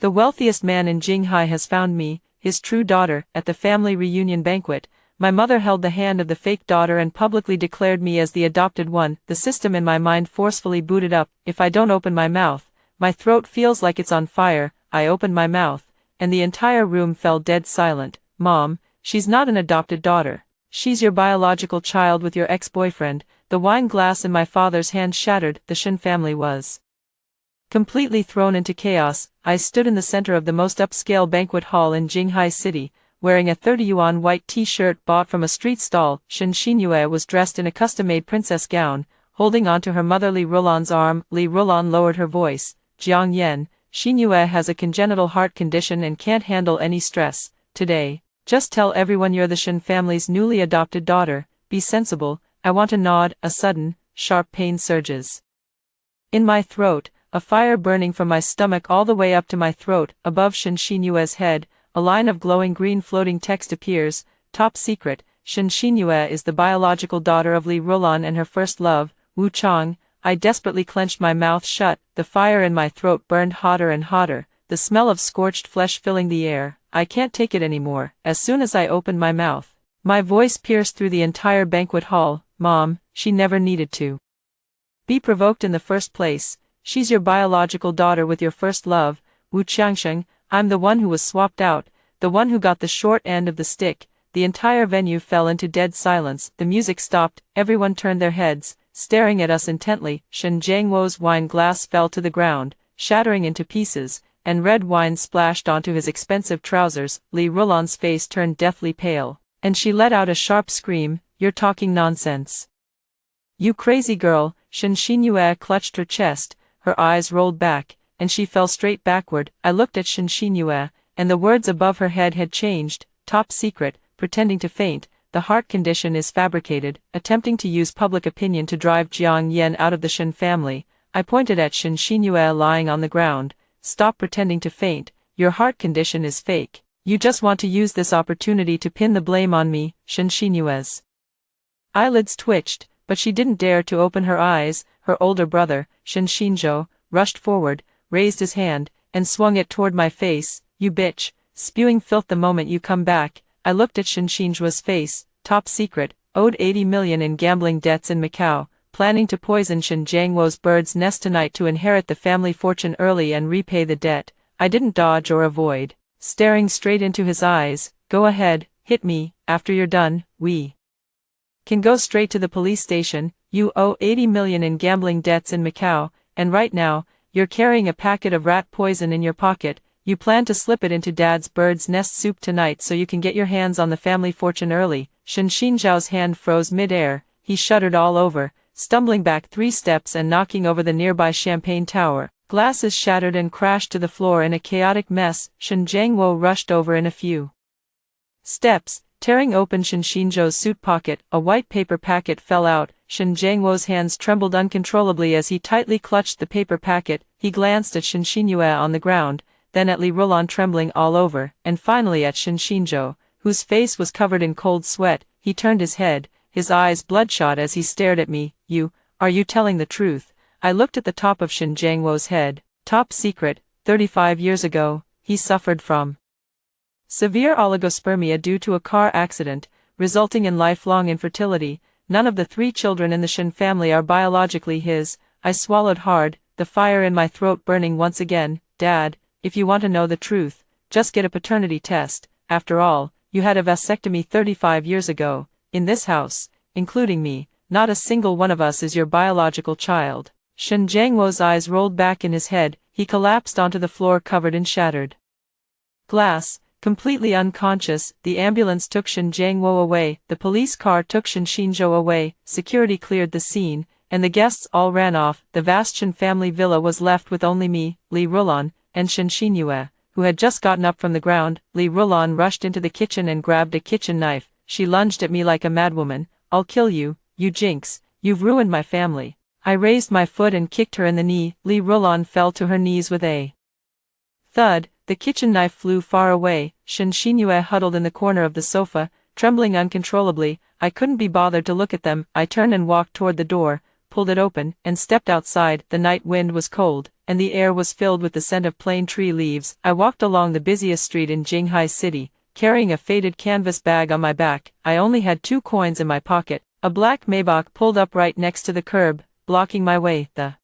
The wealthiest man in Jinghai has found me, his true daughter, at the family reunion banquet. My mother held the hand of the fake daughter and publicly declared me as the adopted one. The system in my mind forcefully booted up. If I don't open my mouth, my throat feels like it's on fire. I opened my mouth, and the entire room fell dead silent. Mom, she's not an adopted daughter. She's your biological child with your ex-boyfriend. The wine glass in my father's hand shattered. The Shen family was completely thrown into chaos. I stood in the center of the most upscale banquet hall in Jinghai City, wearing a 30 yuan white t-shirt bought from a street stall. Shen Xinyue was dressed in a custom-made princess gown, holding onto her mother Li Rulan's arm. Li Rulan lowered her voice. Jiang Yan, Xinyue has a congenital heart condition and can't handle any stress. Today, just tell everyone you're the Shen family's newly adopted daughter. Be sensible. I want a nod. A sudden, sharp pain surges in my throat, a fire burning from my stomach all the way up to my throat. Above Shen Xinyue's head, a line of glowing green floating text appears. Top secret, Shen Xinyue is the biological daughter of Li Rulan and her first love, Wu Chang. I desperately clenched my mouth shut. The fire in my throat burned hotter and hotter, the smell of scorched flesh filling the air. I can't take it anymore. As soon as I opened my mouth, my voice pierced through the entire banquet hall. Mom, she never needed to be provoked in the first place. She's your biological daughter with your first love, Wu Changsheng. I'm the one who was swapped out, the one who got the short end of the stick. The entire venue fell into dead silence. The music stopped. Everyone turned their heads, staring at us intently. Shen Jiangwo's wine glass fell to the ground, shattering into pieces, and red wine splashed onto his expensive trousers. Li Rulan's face turned deathly pale, and she let out a sharp scream. You're talking nonsense. You crazy girl. Shen Xinyue clutched her chest, her eyes rolled back, and she fell straight backward. I looked at Shen Xinyue, and the words above her head had changed. Top secret, pretending to faint, the heart condition is fabricated, attempting to use public opinion to drive Jiang Yan out of the Shen family. I pointed at Shen Xinyue lying on the ground. Stop pretending to faint, your heart condition is fake. You just want to use this opportunity to pin the blame on me. Shen Xinyue's eyelids twitched, but she didn't dare to open her eyes. Her older brother, Shen Xinzhou, rushed forward, raised his hand, and swung it toward my face. You bitch, spewing filth the moment you come back. I looked at Shen Xinzhou's face. Top secret, owed 80 million in gambling debts in Macau, planning to poison Shen Jiangwo's bird's nest tonight to inherit the family fortune early and repay the debt. I didn't dodge or avoid, staring straight into his eyes. Go ahead, hit me. After you're done, we can go straight to the police station. You owe 80 million in gambling debts in Macau, and right now, you're carrying a packet of rat poison in your pocket. You plan to slip it into Dad's bird's nest soup tonight so you can get your hands on the family fortune early. Shen Xinzhao's hand froze mid-air. He shuddered all over, stumbling back 3 steps and knocking over the nearby champagne tower. Glasses shattered and crashed to the floor in a chaotic mess. Shen Jiangwo rushed over in a few steps, tearing open Shen Xinzhou's suit pocket. A white paper packet fell out. Shen Jiangwo's hands trembled uncontrollably as he tightly clutched the paper packet. He glanced at Shen Xinyue on the ground, then at Li Rulan trembling all over, and finally at Shen Xinzhou, whose face was covered in cold sweat. He turned his head, his eyes bloodshot as he stared at me. Are you telling the truth? I looked at the top of Shen Jiangwo's head. Top secret, 35 years ago, he suffered from severe oligospermia due to a car accident, resulting in lifelong infertility. None of the 3 children in the Shen family are biologically his. I swallowed hard, the fire in my throat burning once again. Dad, if you want to know the truth, just get a paternity test. After all, you had a vasectomy 35 years ago. In this house, including me, not a single one of us is your biological child. Shen Jiangwo's eyes rolled back in his head. He collapsed onto the floor covered in shattered glass, completely unconscious. The ambulance took Shen Jiangwo away. The police car took Shen Xinzhou away. Security cleared the scene, and the guests all ran off. The vast Shen family villa was left with only me, Li Rulan, and Shen Xinyue, who had just gotten up from the ground. Li Rulan rushed into the kitchen and grabbed a kitchen knife. She lunged at me like a madwoman. I'll kill you, you jinx, you've ruined my family. I raised my foot and kicked her in the knee. Li Rulan fell to her knees with a thud. The kitchen knife flew far away. Shen Xinyue huddled in the corner of the sofa, trembling uncontrollably. I couldn't be bothered to look at them. I turned and walked toward the door, pulled it open, and stepped outside. The night wind was cold, and the air was filled with the scent of plane tree leaves. I walked along the busiest street in Jinghai City, carrying a faded canvas bag on my back. I only had 2 coins in my pocket. A black Maybach pulled up right next to the curb, blocking my way. The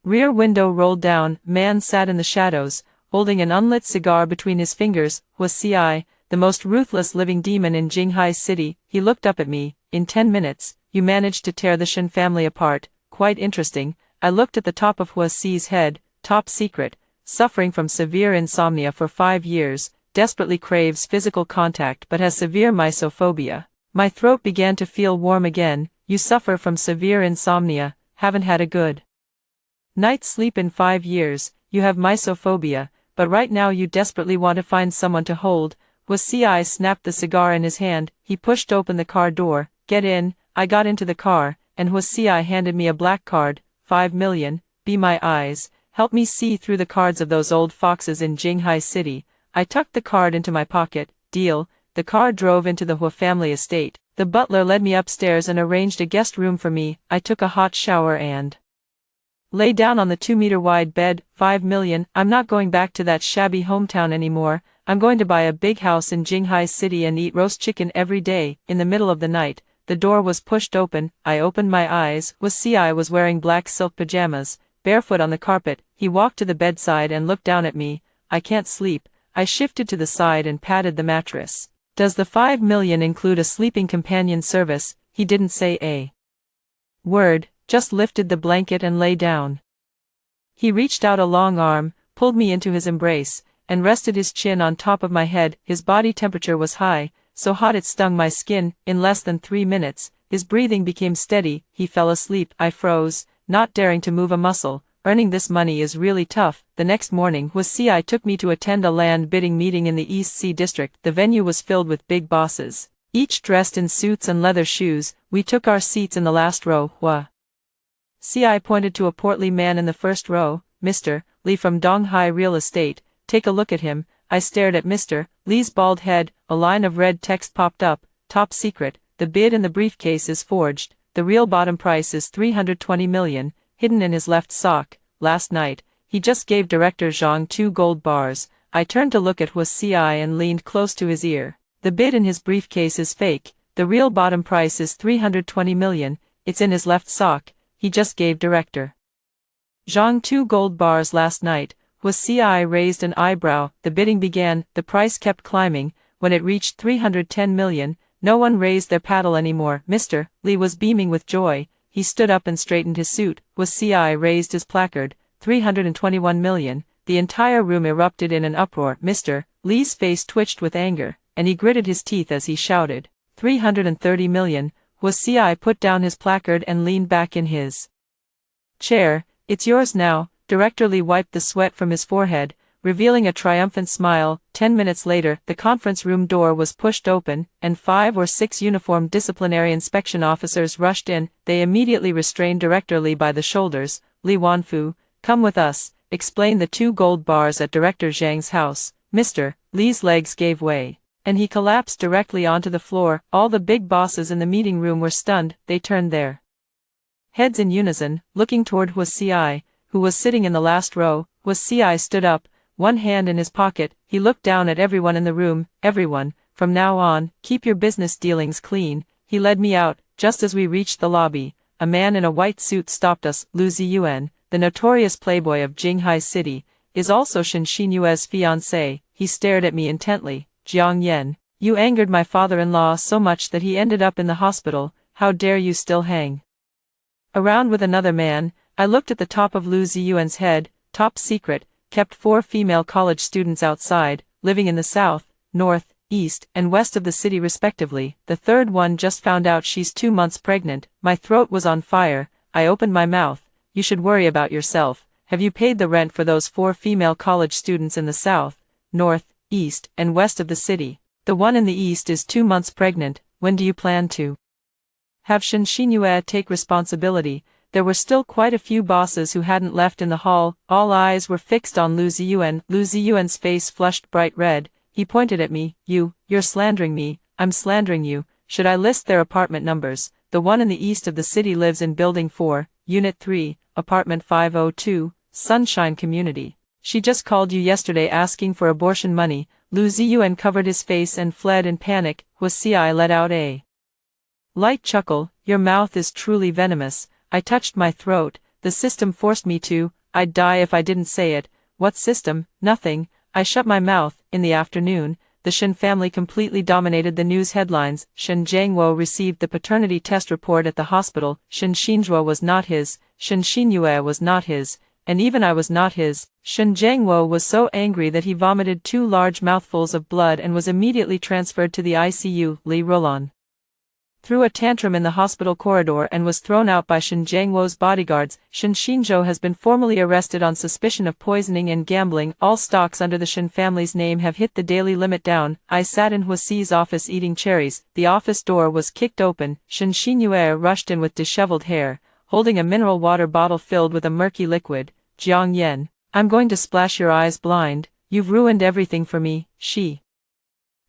rear window rolled down. Man sat in the shadows, holding an unlit cigar between his fingers. Was CI, the most ruthless living demon in Jinghai City. He looked up at me. In 10 minutes, you managed to tear the Shen family apart. Quite interesting. I looked at the top of Hua Si's head. Top secret. Suffering from severe insomnia for 5 years. Desperately craves physical contact but has severe mysophobia. My throat began to feel warm again. You suffer from severe insomnia. Haven't had a good night's sleep in 5 years. You have mysophobia, but right now you desperately want to find someone to hold. Was CI snapped the cigar in his hand. He pushed open the car door. Get in. I got into the car, and Hua CI handed me a black card. 5 million. Be my eyes. Help me see through the cards of those old foxes in Jinghai City. I tucked the card into my pocket. Deal. The car drove into the Hua family estate. The butler led me upstairs and arranged a guest room for me. I took a hot shower and lay down on the 2-meter-wide bed. 5 million. I'm not going back to that shabby hometown anymore. I'm going to buy a big house in Jinghai City and eat roast chicken every day. In the middle of the night, the door was pushed open. I opened my eyes. CI was wearing black silk pajamas, barefoot on the carpet. He walked to the bedside and looked down at me. I can't sleep. I shifted to the side and patted the mattress. Does the 5 million include a sleeping companion service? He didn't say a word, just lifted the blanket and lay down. He reached out a long arm, pulled me into his embrace, and rested his chin on top of my head. His body temperature was high, so hot it stung my skin. In less than 3 minutes, his breathing became steady. He fell asleep. I froze, not daring to move a muscle. Earning this money is really tough. The next morning, Hua CI took me to attend a land bidding meeting in the East Sea District. The venue was filled with big bosses, each dressed in suits and leather shoes. We took our seats in the last row. Hua CI pointed to a portly man in the first row. Mr. Lee from Donghai Real Estate. Take a look at him. I stared at Mr. Lee's bald head. A line of red text popped up. Top secret. The bid in the briefcase is forged. The real bottom price is 320 million, hidden in his left sock. Last night, he just gave Director Zhang 2 gold bars. I turned to look at Hua CI and leaned close to his ear. The bid in his briefcase is fake. The real bottom price is 320 million. It's in his left sock. He just gave Director Zhang 2 gold bars last night. Hua CI raised an eyebrow. The bidding began. The price kept climbing. When it reached 310 million, no one raised their paddle anymore. Mr. Lee was beaming with joy. He stood up and straightened his suit. Hua CI raised his placard. 321 million. The entire room erupted in an uproar. Mr. Lee's face twitched with anger, and he gritted his teeth as he shouted, 330 million. Hua CI put down his placard and leaned back in his chair. It's yours now. Director Lee wiped the sweat from his forehead, revealing a triumphant smile. 10 minutes later, the conference room door was pushed open, and 5 or 6 uniformed disciplinary inspection officers rushed in. They immediately restrained Director Lee by the shoulders. Li Wanfu, come with us. Explain the 2 gold bars at Director Zhang's house. Mr. Lee's legs gave way, and he collapsed directly onto the floor. All the big bosses in the meeting room were stunned. They turned their heads in unison, looking toward Hua CI, who was sitting in the last row. Hua CI stood up, one hand in his pocket. He looked down at everyone in the room. Everyone, from now on, keep your business dealings clean. He led me out. Just as we reached the lobby, a man in a white suit stopped us. Lu Ziyuan, the notorious playboy of Jinghai City, is also Shen Xinyue's fiancé. He stared at me intently. Jiang Yan, you angered my father-in-law so much that he ended up in the hospital. How dare you still hang around with another man? I looked at the top of Lu Ziyuan's head. Top secret. Kept 4 female college students outside, living in the south, north, east, and west of the city respectively. The third one just found out she's 2 months pregnant. My throat was on fire. I opened my mouth. You should worry about yourself. Have you paid the rent for those 4 female college students in the south, north, east, and west of the city? The one in the east is 2 months pregnant. When do you plan to have Shen Xinyue take responsibility? There were still quite a few bosses who hadn't left in the hall. All eyes were fixed on Lu Ziyuan. Lu Ziyuan's face flushed bright red. He pointed at me. You're slandering me. I'm slandering you. Should I list their apartment numbers? The one in the east of the city lives in Building 4, Unit 3, Apartment 502, Sunshine Community. She just called you yesterday asking for abortion money. Lu Ziyuan covered his face and fled in panic. Huasei let out a light chuckle. Your mouth is truly venomous. I touched my throat. The system forced me to. I'd die if I didn't say it. What system? Nothing. I shut my mouth. In the afternoon, the Shen family completely dominated the news headlines. Shen Zhangwo received the paternity test report at the hospital. Shen Xinzhuo was not his. Shen Xinyue was not his. And even I was not his. Shen Zhangwo was so angry that he vomited 2 large mouthfuls of blood and was immediately transferred to the ICU. Li Rolan threw a tantrum in the hospital corridor and was thrown out by Shen Zhangwo's bodyguards. Shen Xinzhuo has been formally arrested on suspicion of poisoning and gambling. All stocks under the Shen family's name have hit the daily limit down. I sat in Huasei's office eating cherries. The office door was kicked open. Shen Xinyue rushed in with disheveled hair, holding a mineral water bottle filled with a murky liquid. Jiang Yan, I'm going to splash your eyes blind. You've ruined everything for me. She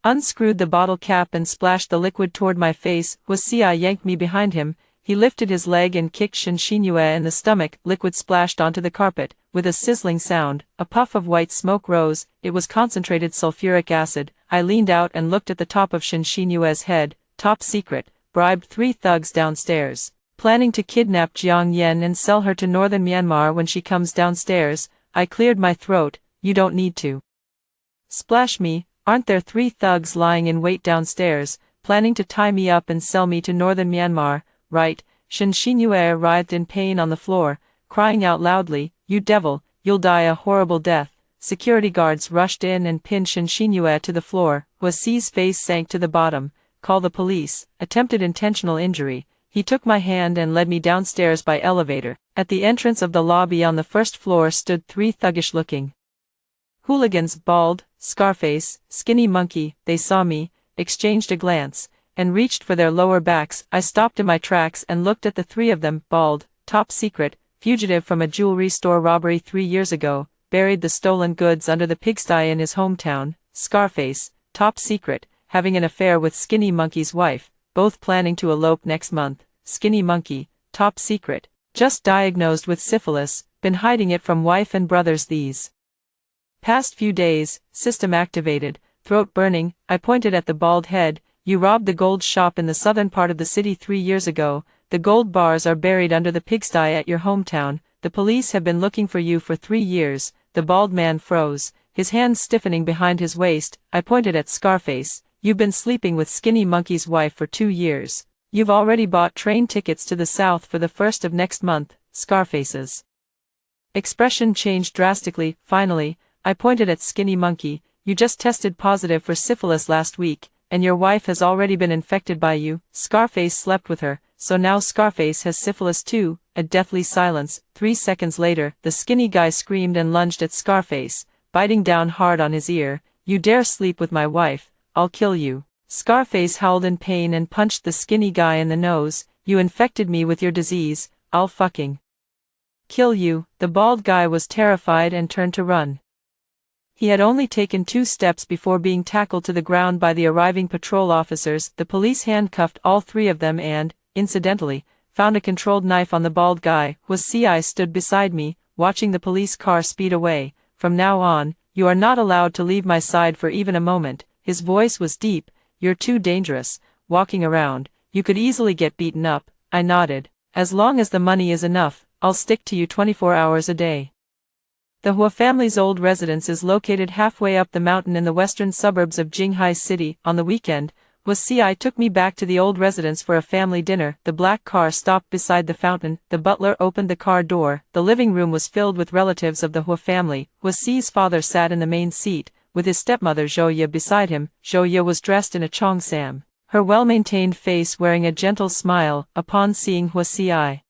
unscrewed the bottle cap and splashed the liquid toward my face. Huasei yanked me behind him. He lifted his leg and kicked Shen Xinyue in the stomach. Liquid splashed onto the carpet. With a sizzling sound, a puff of white smoke rose. It was concentrated sulfuric acid. I leaned out and looked at the top of Shen Xinyue's head. Top secret. Bribed 3 thugs downstairs. Planning to kidnap Jiang Yan and sell her to northern Myanmar when she comes downstairs. I cleared my throat. You don't need to splash me. Aren't there 3 thugs lying in wait downstairs, planning to tie me up and sell me to northern Myanmar, right? Shen Xinyue writhed in pain on the floor, crying out loudly, You devil, you'll die a horrible death. Security guards rushed in and pinned Shen Xinyue to the floor. Huasei's face sank to the bottom. Call the police. Attempted intentional injury. He took my hand and led me downstairs by elevator. At the entrance of the lobby on the first floor stood 3 thuggish-looking hooligans, bald, Scarface, Skinny Monkey. They saw me, exchanged a glance, and reached for their lower backs. I stopped in my tracks and looked at the 3 of them. Bald, top secret, fugitive from a jewelry store robbery 3 years ago, buried the stolen goods under the pigsty in his hometown. Scarface, top secret, having an affair with Skinny Monkey's wife, both planning to elope next month. Skinny Monkey, top secret, just diagnosed with syphilis, been hiding it from wife and brothers these past few days. System activated. Throat burning. I pointed at the bald head. You robbed the gold shop in the southern part of the city 3 years ago. The gold bars are buried under the pigsty at your hometown. The police have been looking for you for 3 years. The bald man froze, his hands stiffening behind his waist. I pointed at Scarface. You've been sleeping with Skinny Monkey's wife for 2 years. You've already bought train tickets to the south for the 1st of next month. Scarface's expression changed drastically. Finally, I pointed at Skinny Monkey. You just tested positive for syphilis last week, and your wife has already been infected by you. Scarface slept with her, so now Scarface has syphilis too. A deathly silence. 3 seconds later, the skinny guy screamed and lunged at Scarface, biting down hard on his ear. You dare sleep with my wife, I'll kill you. Scarface howled in pain and punched the skinny guy in the nose. You infected me with your disease, I'll fucking kill you. The bald guy was terrified and turned to run. He had only taken 2 steps before being tackled to the ground by the arriving patrol officers. The police handcuffed all 3 of them and, incidentally, found a controlled knife on the bald guy. Huasei stood beside me, watching the police car speed away. From now on, you are not allowed to leave my side for even a moment. His voice was deep. You're too dangerous, walking around. You could easily get beaten up. I nodded. As long as the money is enough, I'll stick to you 24 hours a day. The Hua family's old residence is located halfway up the mountain in the western suburbs of Jinghai City. On the weekend, Huasei took me back to the old residence for a family dinner. The black car stopped beside the fountain. The butler opened the car door. The living room was filled with relatives of the Hua family. Huasei's father sat in the main seat, with his stepmother Zhouye beside him. Zhouye was dressed in a cheongsam, her well-maintained face wearing a gentle smile. Upon seeing Huasei,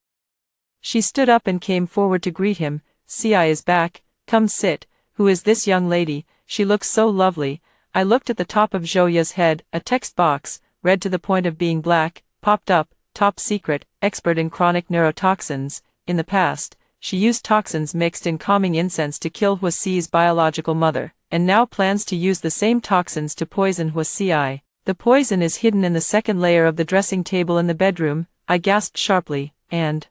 she stood up and came forward to greet him. "Si is back, come sit. Who is this young lady? She looks so lovely." I looked at the top of Zhouye's head. A text box, red to the point of being black, popped up. Top secret, expert in chronic neurotoxins. In the past, she used toxins mixed in calming incense to kill Huasei's biological mother, and now plans to use the same toxins to poison Huasei. The poison is hidden in the second layer of the dressing table in the bedroom. I gasped sharply, and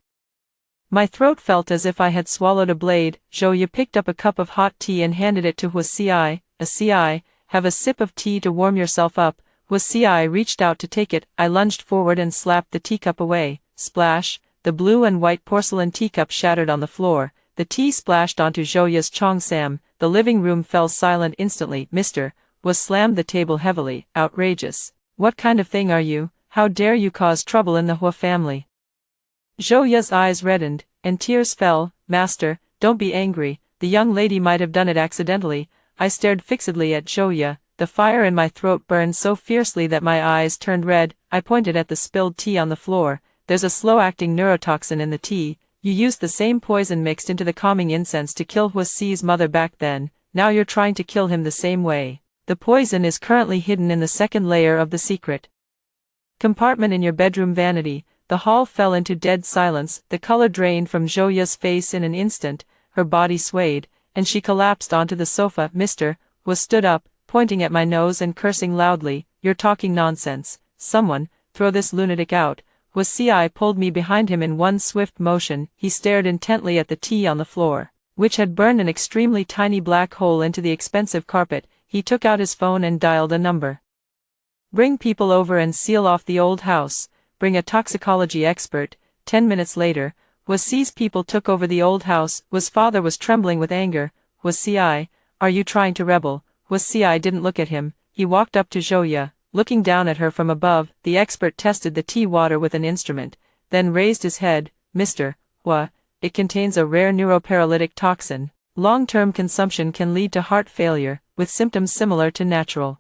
My throat felt as if I had swallowed a blade. Zhouya picked up a cup of hot tea and handed it to Huasi. "Ci, have a sip of tea to warm yourself up." Huasi reached out to take it. I lunged forward and slapped the teacup away. Splash! The blue and white porcelain teacup shattered on the floor. The tea splashed onto Zhouya's cheongsam. The living room fell silent instantly. "Mr. Was slammed the table heavily. "Outrageous. What kind of thing are you? How dare you cause trouble in the Hua family?" Zhouya's eyes reddened, and tears fell. "Master, don't be angry. The young lady might have done it accidentally." I stared fixedly at Zhouya. The fire in my throat burned so fiercely that my eyes turned red. I pointed at the spilled tea on the floor. "There's a slow-acting neurotoxin in the tea. You used the same poison mixed into the calming incense to kill Huasi's mother back then. Now you're trying to kill him the same way. The poison is currently hidden in the second layer of the secret compartment in your bedroom vanity." The hall fell into dead silence. The color drained from Zhouya's face in an instant. Her body swayed, and she collapsed onto the sofa. "Mr. Was stood up, pointing at my nose and cursing loudly. "You're talking nonsense. Someone, throw this lunatic out." Huasi pulled me behind him in one swift motion. He stared intently at the tea on the floor, which had burned an extremely tiny black hole into the expensive carpet. He took out his phone and dialed a number. "Bring people over and seal off the old house. Bring a toxicology expert." 10 minutes later, Huasi's people took over the old house. Huasi's father was trembling with anger. "Huasi, are you trying to rebel?" Huasi didn't look at him. He walked up to Zhouya, looking down at her from above. The expert tested the tea water with an instrument, then raised his head. "Mr. Hua, it contains a rare neuroparalytic toxin. Long-term consumption can lead to heart failure, with symptoms similar to natural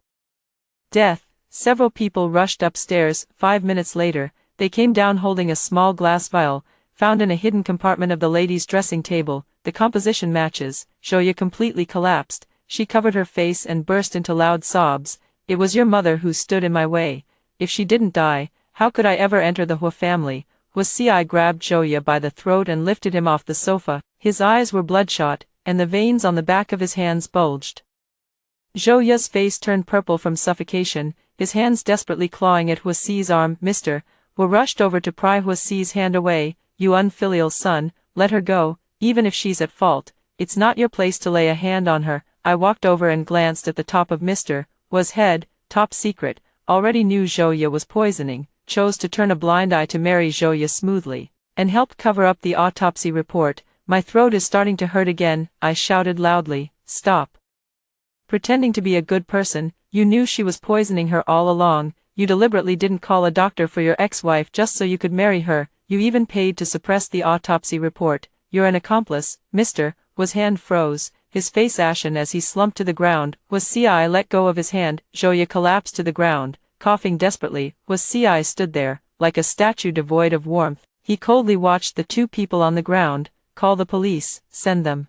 death." Several people rushed upstairs. 5 minutes later, they came down holding a small glass vial, found in a hidden compartment of the lady's dressing table. "The composition matches." Zhouya completely collapsed. She covered her face and burst into loud sobs. "It was your mother who stood in my way. If she didn't die, how could I ever enter the Hua family?" Huasi grabbed Zhouya by the throat and lifted him off the sofa. His eyes were bloodshot, and the veins on the back of his hands bulged. Zhouya's face turned purple from suffocation, his hands desperately clawing at Huasi's arm. "Mr. Hua rushed over to pry Huasi's hand away. "You unfilial son, let her go, even if she's at fault. It's not your place to lay a hand on her." I walked over and glanced at the top of Mr. Hua's head. "Top secret." Already knew Zhouya was poisoning, chose to turn a blind eye to marry Zhouya smoothly, and helped cover up the autopsy report. "My throat is starting to hurt again," I shouted loudly. "Stop pretending to be a good person. You knew she was poisoning her all along. You deliberately didn't call a doctor for your ex-wife just so you could marry her. You even paid to suppress the autopsy report. You're an accomplice." Mr. Hua's hand froze, his face ashen as he slumped to the ground. Huasi let go of his hand. Zhouya collapsed to the ground, coughing desperately. Huasi stood there, like a statue devoid of warmth. He coldly watched the two people on the ground. "Call the police. Send them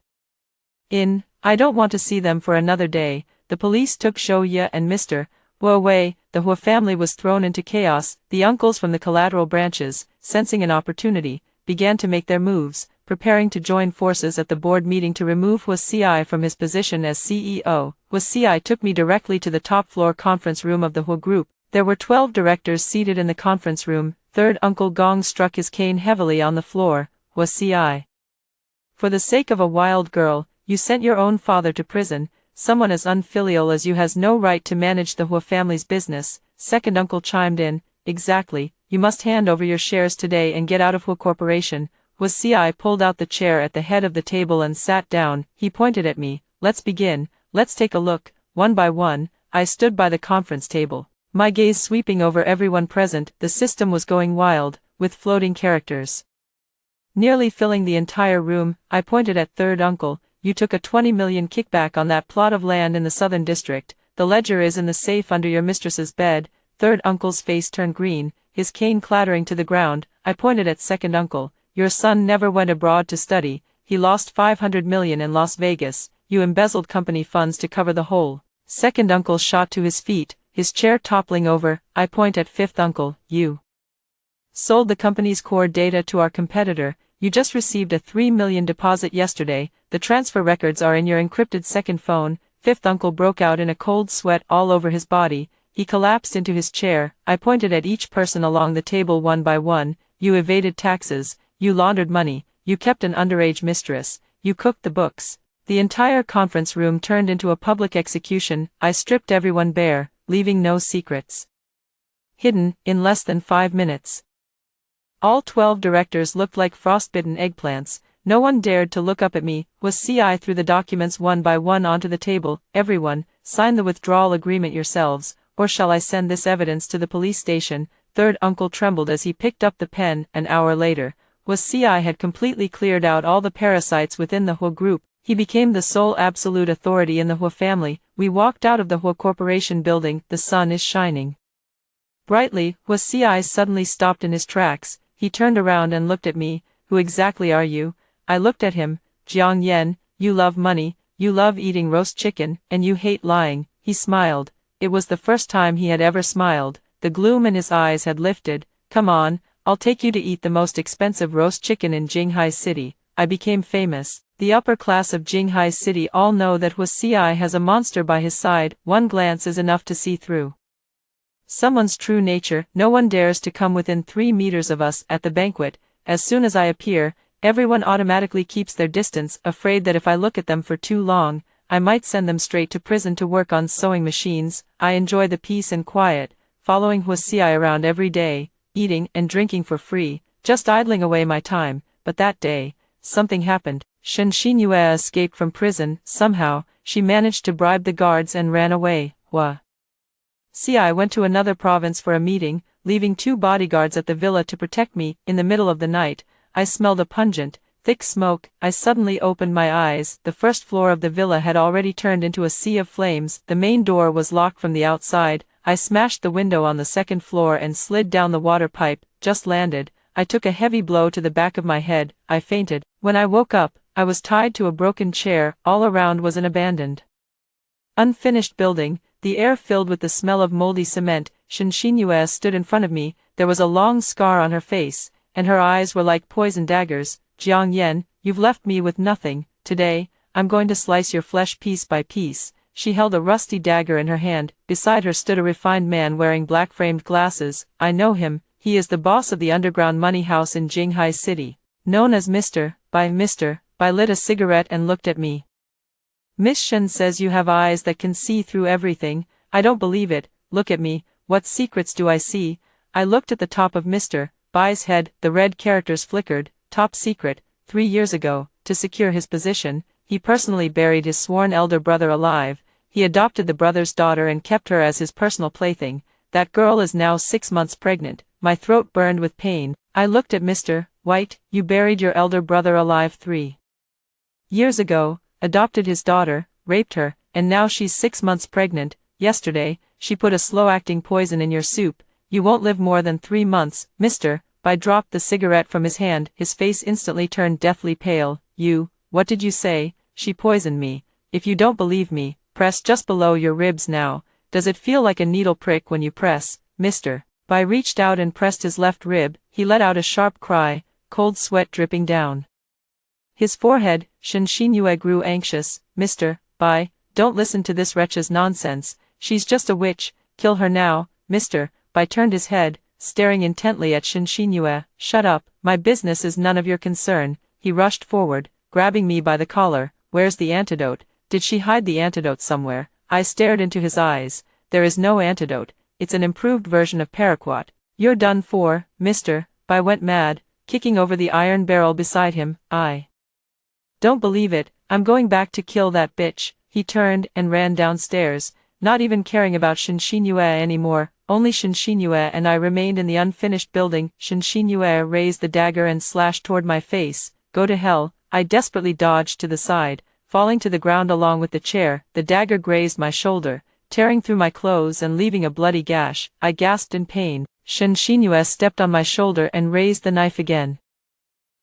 in. I don't want to see them for another day." The police took Zhouya and Mr. Hua away. The Hua family was thrown into chaos. The uncles from the collateral branches, sensing an opportunity, began to make their moves, preparing to join forces at the board meeting to remove Huasi from his position as CEO. Huasi took me directly to the top-floor conference room of the Hua group. There were 12 directors seated in the conference room. Third Uncle Gong struck his cane heavily on the floor. "Huasi, for the sake of a wild girl, you sent your own father to prison. Someone as unfilial as you has no right to manage the Hua family's business." Second uncle chimed in. "Exactly, you must hand over your shares today and get out of Hua Corporation." Huasi pulled out the chair at the head of the table and sat down. He pointed at me. "Let's begin. Let's take a look." One by one, I stood by the conference table, my gaze sweeping over everyone present. The system was going wild, with floating characters nearly filling the entire room. I pointed at third uncle. "You took a 20 million kickback on that plot of land in the southern district. The ledger is in the safe under your mistress's bed." Third uncle's face turned green, his cane clattering to the ground. I pointed at second uncle. "Your son never went abroad to study. He lost 500 million in Las Vegas. You embezzled company funds to cover the whole." Second uncle shot to his feet, his chair toppling over. I point at fifth uncle. "You sold the company's core data to our competitor. You just received a 3 million deposit yesterday. The transfer records are in your encrypted second phone." Fifth uncle broke out in a cold sweat all over his body. He collapsed into his chair. I pointed at each person along the table one by one. "You evaded taxes. You laundered money. you kept an underage mistress, you cooked the books. The entire conference room turned into a public execution. I stripped everyone bare, leaving no secrets hidden, in less than 5 minutes. All 12 directors looked like frostbitten eggplants. No one dared to look up at me. I threw the documents one by one onto the table. Everyone, sign the withdrawal agreement yourselves, or shall I send this evidence to the police station? Third uncle trembled as he picked up the pen. An hour later, I had completely cleared out all the parasites within the Hua group. He became the sole absolute authority in the Hua family. We walked out of the Hua Corporation building. The sun is shining brightly. I suddenly stopped in his tracks. He turned around and looked at me. Who exactly are you? I looked at him. Jiang Yen, you love money, you love eating roast chicken, and you hate lying. He smiled. It was the first time he had ever smiled. The gloom in his eyes had lifted. Come on, I'll take you to eat the most expensive roast chicken in Jinghai City. I became famous. The upper class of Jinghai City all know that I has a monster by his side. One glance is enough to see through someone's true nature. No one dares to come within 3 meters of us at the banquet. As soon as I appear, everyone automatically keeps their distance, afraid that if I look at them for too long, I might send them straight to prison to work on sewing machines. I enjoy the peace and quiet, following I around every day, eating and drinking for free, just idling away my time. But that day, something happened. Shen Xinyue escaped from prison. Somehow, she managed to bribe the guards and ran away. I went to another province for a meeting, leaving 2 bodyguards at the villa to protect me. In the middle of the night, I smelled a pungent, thick smoke. I suddenly opened my eyes. The first floor of the villa had already turned into a sea of flames. The main door was locked from the outside. I smashed the window on the second floor and slid down the water pipe. Just landed, I took a heavy blow to the back of my head. I fainted. When I woke up, I was tied to a broken chair. All around was an abandoned, unfinished building, the air filled with the smell of moldy cement. Shen Xinyue stood in front of me. There was a long scar on her face, and her eyes were like poison daggers. Jiang Yen, you've left me with nothing. Today, I'm going to slice your flesh piece by piece. She held a rusty dagger in her hand. Beside her stood a refined man wearing black-framed glasses. I know him. He is the boss of the underground money house in Jinghai City, known as Mr. Bai lit a cigarette and looked at me. Miss Shen says you have eyes that can see through everything. I don't believe it. Look at me. What secrets do I see? I looked at the top of Mr. Bai's head. The red characters flickered. Top secret. 3 years ago, to secure his position, he personally buried his sworn elder brother alive. He adopted the brother's daughter and kept her as his personal plaything. That girl is now 6 months pregnant. My throat burned with pain. I looked at Mr. White. You buried your elder brother alive 3 years ago, adopted his daughter, raped her, and now she's 6 months pregnant. Yesterday, she put a slow-acting poison in your soup. You won't live more than 3 months. Mr. Bai dropped the cigarette from his hand. His face instantly turned deathly pale. What did you say? She poisoned me. If you don't believe me, press just below your ribs now. Does it feel like a needle prick when you press? Mr. Bai reached out and pressed his left rib. He let out a sharp cry, cold sweat dripping down his forehead. Shen Xinyue grew anxious. Mr. Bai, don't listen to this wretch's nonsense. She's just a witch. Kill her now. Mr. Bai turned his head, staring intently at Shen Xinyue. Shut up. My business is none of your concern. He rushed forward, grabbing me by the collar. Where's the antidote? Did she hide the antidote somewhere? I stared into his eyes. There is no antidote. It's an improved version of paraquat. You're done for. Mr. Bai went mad, kicking over the iron barrel beside him. I don't believe it. I'm going back to kill that bitch. He turned and ran downstairs, not even caring about Shen Xinyue anymore. Only Shen Xinyue and I remained in the unfinished building. Shen Xinyue raised the dagger and slashed toward my face. Go to hell. I desperately dodged to the side, falling to the ground along with the chair. The dagger grazed my shoulder, tearing through my clothes and leaving a bloody gash. I gasped in pain. Shen Xinyue stepped on my shoulder and raised the knife again.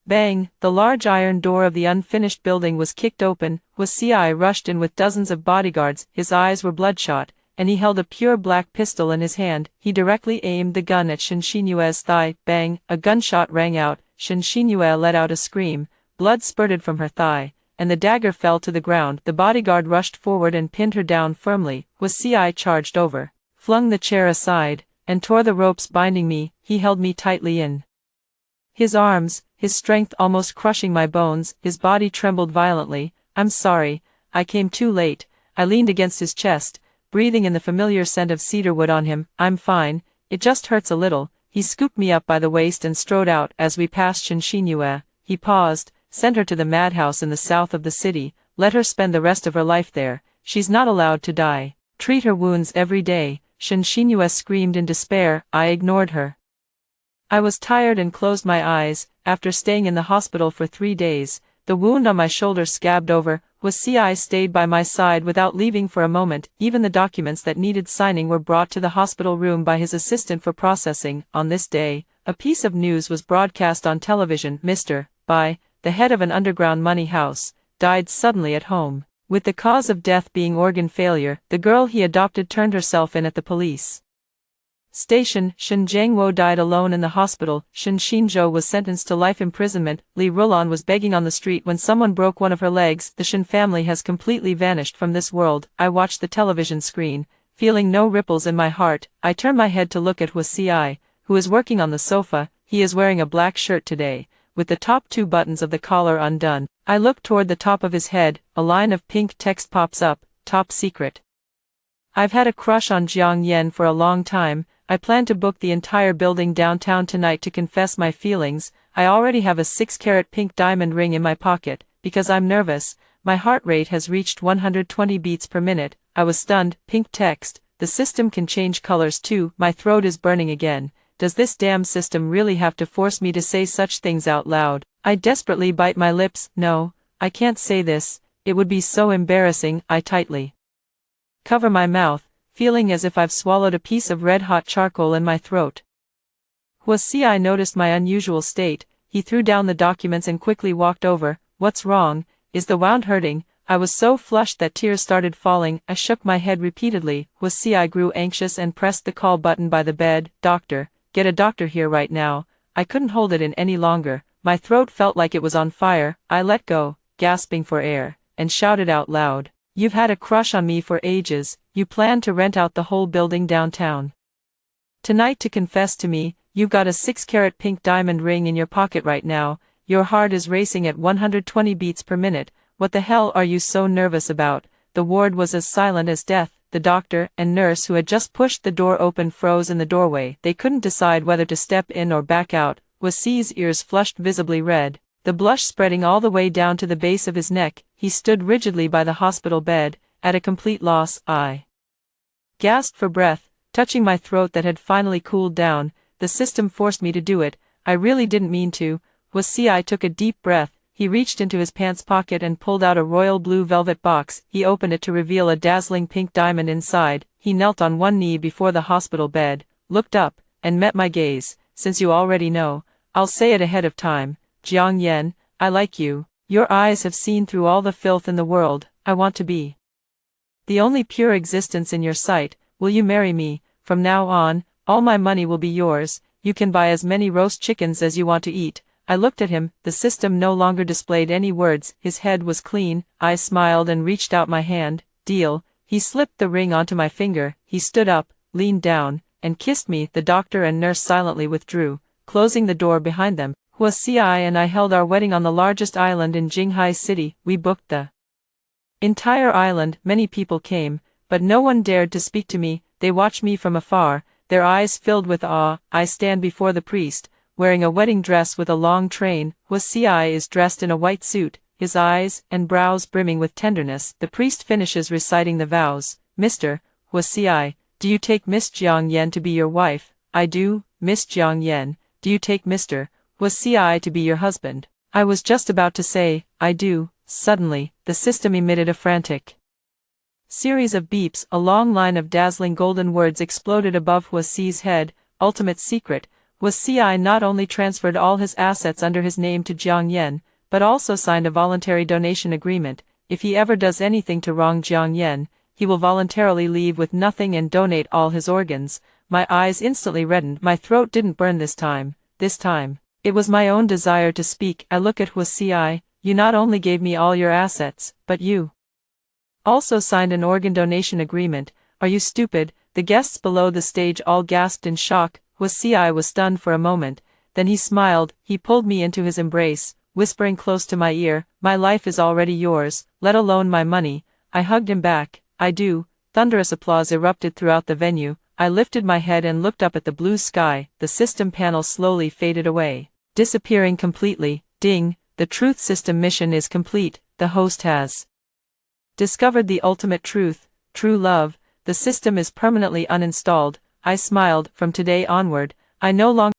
Bang! The large iron door of the unfinished building was kicked open. I rushed in with dozens of bodyguards. His eyes were bloodshot, and he held a pure black pistol in his hand. He directly aimed the gun at Shen Xinyue's thigh. Bang! A gunshot rang out. Shen Xinyue let out a scream. Blood spurted from her thigh, and the dagger fell to the ground. The bodyguard rushed forward and pinned her down firmly. I charged over, flung the chair aside, and tore the ropes binding me. He held me tightly in his arms. his strength almost crushing my bones. His body trembled violently. "I'm sorry, I came too late." I leaned against his chest, breathing in the familiar scent of cedarwood on him. "I'm fine, it just hurts a little." He scooped me up by the waist and strode out. As we passed Shinshinue, he paused. "Send her to the madhouse in the south of the city, let her spend the rest of her life there. She's not allowed to die. Treat her wounds every day." Shinshinue screamed in despair. I ignored her. I was tired and closed my eyes. After staying in the hospital for 3 days, the wound on my shoulder scabbed over. Ci stayed by my side without leaving for a moment. Even the documents that needed signing were brought to the hospital room by his assistant for processing. On this day, a piece of news was broadcast on television. Mr. Bai, the head of an underground money house, died suddenly at home. With the cause of death being organ failure, the girl he adopted turned herself in at the police station. Shen Jiangwo died alone in the hospital. Shen Xinzhou was sentenced to life imprisonment. Li Rulan was begging on the street when someone broke one of her legs. The Shen family has completely vanished from this world. I watched the television screen, feeling no ripples in my heart. I turned my head to look at Ci, who is working on the sofa. He is wearing a black shirt today, with the top 2 buttons of the collar undone. I look toward the top of his head. A line of pink text pops up. Top secret. I've had a crush on Jiang Yan for a long time. I plan to book the entire building downtown tonight to confess my feelings. I already have a 6-carat pink diamond ring in my pocket. Because I'm nervous, my heart rate has reached 120 beats per minute. I was stunned. Pink text. The system can change colors too. My throat is burning again. Does this damn system really have to force me to say such things out loud? I desperately bite my lips. No, I can't say this. It would be so embarrassing. I tightly cover my mouth, feeling as if I've swallowed a piece of red-hot charcoal in my throat. Ci noticed my unusual state. He threw down the documents and quickly walked over. "What's wrong? Is the wound hurting?" I was so flushed that tears started falling. I shook my head repeatedly. Ci grew anxious and pressed the call button by the bed. "Doctor, get a doctor here right now." I couldn't hold it in any longer. My throat felt like it was on fire. I let go, gasping for air, and shouted out loud, "You've had a crush on me for ages. You plan to rent out the whole building downtown tonight to confess to me. You've got a 6-carat pink diamond ring in your pocket right now. Your heart is racing at 120 beats per minute. What the hell are you so nervous about?" The ward was as silent as death. The doctor and nurse who had just pushed the door open froze in the doorway. They couldn't decide whether to step in or back out. Ci's ears flushed visibly red, the blush spreading all the way down to the base of his neck. He stood rigidly by the hospital bed, at a complete loss. I gasped for breath, touching my throat that had finally cooled down. The system forced me to do it. I really didn't mean to. Ci took a deep breath. He reached into his pants pocket and pulled out a royal blue velvet box. He opened it to reveal a dazzling pink diamond inside. He knelt on one knee before the hospital bed, looked up, and met my gaze. "Since you already know, I'll say it ahead of time. Jiang Yan, I like you. Your eyes have seen through all the filth in the world. I want to be the only pure existence in your sight. Will you marry me? From now on, all my money will be yours. You can buy as many roast chickens as you want to eat." I looked at him. The system no longer displayed any words. His head was clean. I smiled and reached out my hand. "Deal." He slipped the ring onto my finger. He stood up, leaned down, and kissed me. The doctor and nurse silently withdrew, closing the door behind them. Ci and I held our wedding on the largest island in Jinghai City. We booked the entire island. Many people came, but no one dared to speak to me. They watched me from afar, their eyes filled with awe. I stand before the priest, wearing a wedding dress with a long train. Ci is dressed in a white suit, his eyes and brows brimming with tenderness. The priest finishes reciting the vows. "Mr. Ci, do you take Miss Jiang Yan to be your wife?" "I do." "Miss Jiang Yan, do you take Mr. Ci to be your husband?" I was just about to say, "I do." Suddenly, the system emitted a frantic series of beeps. A long line of dazzling golden words exploded above Ci's head. Ultimate secret. Ci not only transferred all his assets under his name to Jiang Yan, but also signed a voluntary donation agreement. If he ever does anything to wrong Jiang Yan, he will voluntarily leave with nothing and donate all his organs. My eyes instantly reddened. My throat didn't burn this time. It was my own desire to speak. I look at Ci. "You not only gave me all your assets, but you also signed an organ donation agreement. Are you stupid?" The guests below the stage all gasped in shock. Ci was stunned for a moment, Then he smiled, he pulled me into his embrace, whispering close to my ear, "My life is already yours, let alone my money." I hugged him back. "I do." Thunderous applause erupted throughout the venue. I lifted my head and looked up at the blue sky. The system panel slowly faded away, disappearing completely. Ding, the truth system mission is complete. The host has discovered the ultimate truth, true love. The system is permanently uninstalled. I smiled. From today onward, I no longer